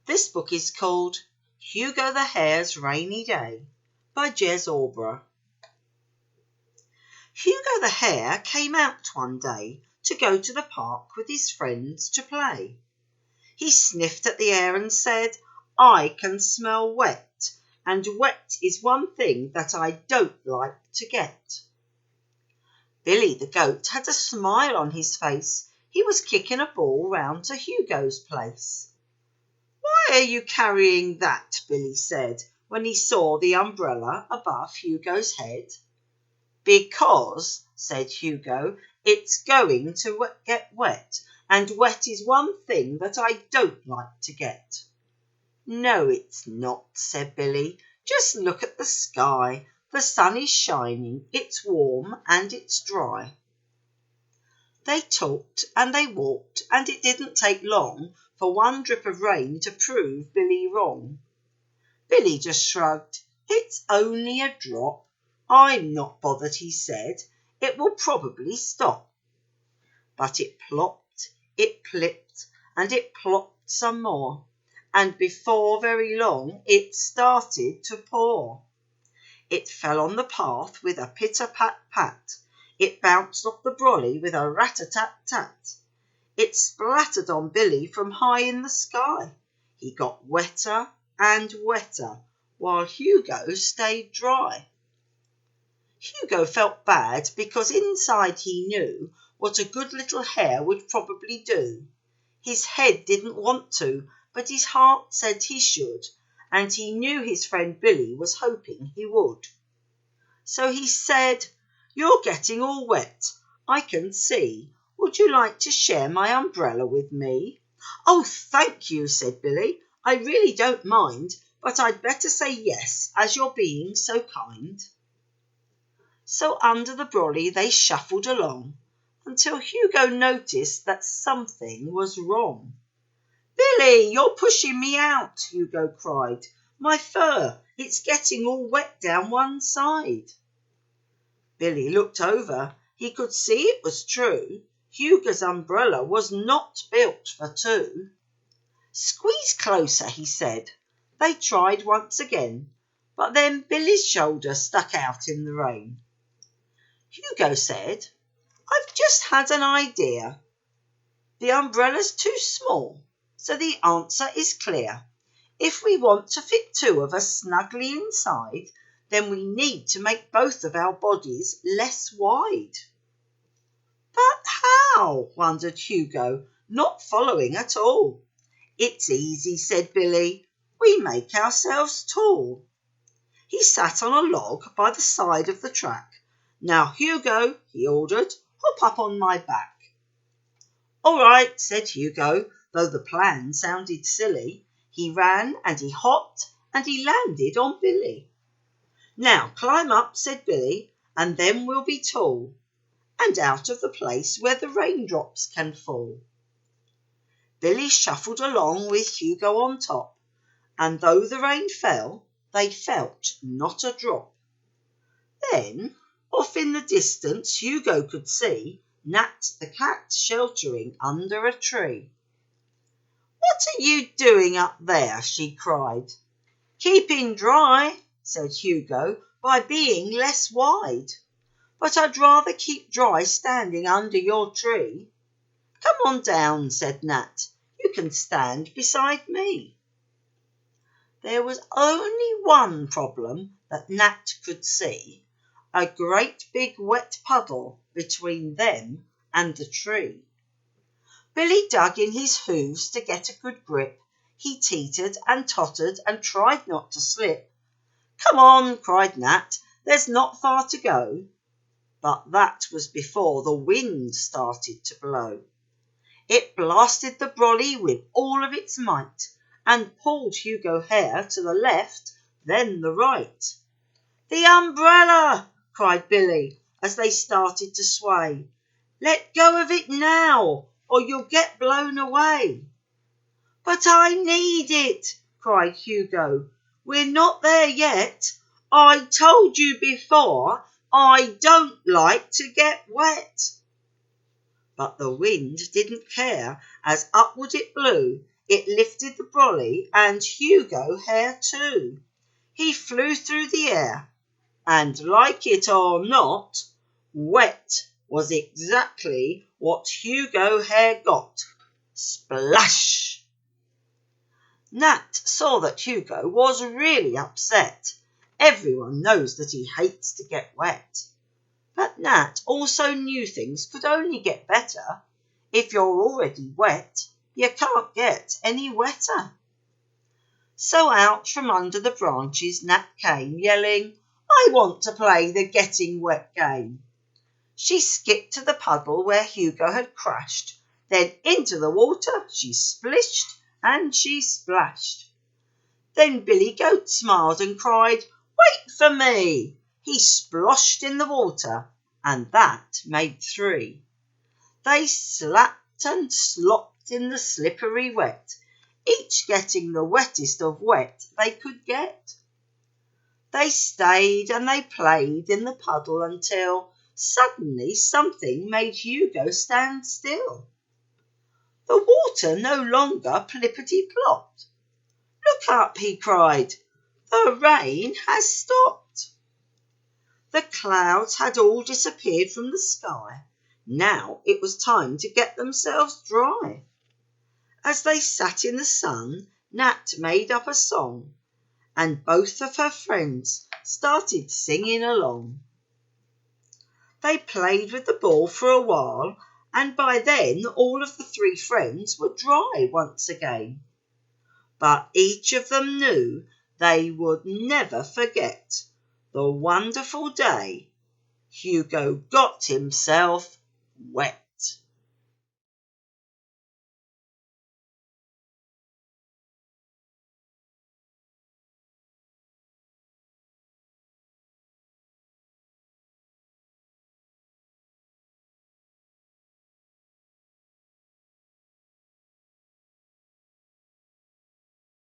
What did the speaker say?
This book is called Hugo the Hare's Rainy Day by Jez Alborough. Hugo the Hare came out one day to go to the park with his friends to play. He sniffed at the air and said, "I can smell wet, and wet is one thing that I don't like to get." Billy the goat had a smile on his face. He was kicking a ball round to Hugo's place. "Why are you carrying that?" Billy said when he saw the umbrella above Hugo's head. "Because," said Hugo, "it's going to get wet, and wet is one thing that I don't like to get." "No, it's not," said Billy. "Just look at the sky. The sun is shining, it's warm and it's dry." They talked and they walked, and it didn't take long for one drip of rain to prove Billy wrong. Billy just shrugged. "It's only a drop. I'm not bothered," he said. "It will probably stop." But it plopped, it plipped, and it plopped some more, and before very long it started to pour. It fell on the path with a pitter-pat-pat. It bounced off the brolly with a rat-a-tat-tat. It splattered on Billy from high in the sky. He got wetter and wetter, while Hugo stayed dry. Hugo felt bad because inside he knew what a good little hare would probably do. His head didn't want to, but his heart said he should, and he knew his friend Billy was hoping he would. So he said, "You're getting all wet, I can see. Would you like to share my umbrella with me?" "Oh, thank you," said Billy. "I really don't mind, but I'd better say yes, as you're being so kind." So under the brolly they shuffled along, until Hugo noticed that something was wrong. "Billy, you're pushing me out," Hugo cried. "My fur, it's getting all wet down one side." Billy looked over. He could see it was true. Hugo's umbrella was not built for two. "Squeeze closer," he said. They tried once again, but then Billy's shoulder stuck out in the rain. Hugo said, "I've just had an idea. The umbrella's too small, so the answer is clear. If we want to fit two of us snugly inside, then we need to make both of our bodies less wide." "But how?" wondered Hugo, not following at all. "It's easy," said Billy. "We make ourselves tall." He sat on a log by the side of the track. "Now, Hugo," he ordered, "hop up on my back." "All right," said Hugo, though the plan sounded silly. He ran and he hopped and he landed on Billy. "Now climb up," said Billy, "and then we'll be tall, and out of the place where the raindrops can fall." Billy shuffled along with Hugo on top, and though the rain fell, they felt not a drop. Then, off in the distance, Hugo could see Nat the cat sheltering under a tree. "What are you doing up there?" she cried. "Keeping dry," said Hugo, "by being less wide. But I'd rather keep dry standing under your tree." "Come on down," said Nat. "You can stand beside me." There was only one problem that Nat could see, a great big wet puddle between them and the tree. Billy dug in his hooves to get a good grip. He teetered and tottered and tried not to slip. "Come on," cried Nat, "there's not far to go." But that was before the wind started to blow. It blasted the brolly with all of its might, and pulled Hugo Hare to the left, then the right. "The umbrella!" cried Billy as they started to sway. "Let go of it now, or you'll get blown away." "But I need it," cried Hugo. "We're not there yet. I told you before, I don't like to get wet." But the wind didn't care as upward it blew. It lifted the brolly and Hugo hare too. He flew through the air, and like it or not, wet was exactly what Hugo hare got. Splash! Nat saw that Hugo was really upset. Everyone knows that he hates to get wet. But Nat also knew things could only get better. If you're already wet, you can't get any wetter. So out from under the branches Nat came, yelling, "I want to play the getting wet game." She skipped to the puddle where Hugo had crashed. Then into the water she splished and she splashed. Then Billy Goat smiled and cried, "Wait for me!" He sploshed in the water, and that made 3. They slapped and slopped in the slippery wet, each getting the wettest of wet they could get. They stayed and they played in the puddle until suddenly something made Hugo stand still. The water no longer plippity-plopped. "Look up," he cried. "The rain has stopped." The clouds had all disappeared from the sky. Now it was time to get themselves dry. As they sat in the sun, Nat made up a song, and both of her friends started singing along. They played with the ball for a while, and by then all of the 3 friends were dry once again. But each of them knew they would never forget the wonderful day Hugo got himself wet.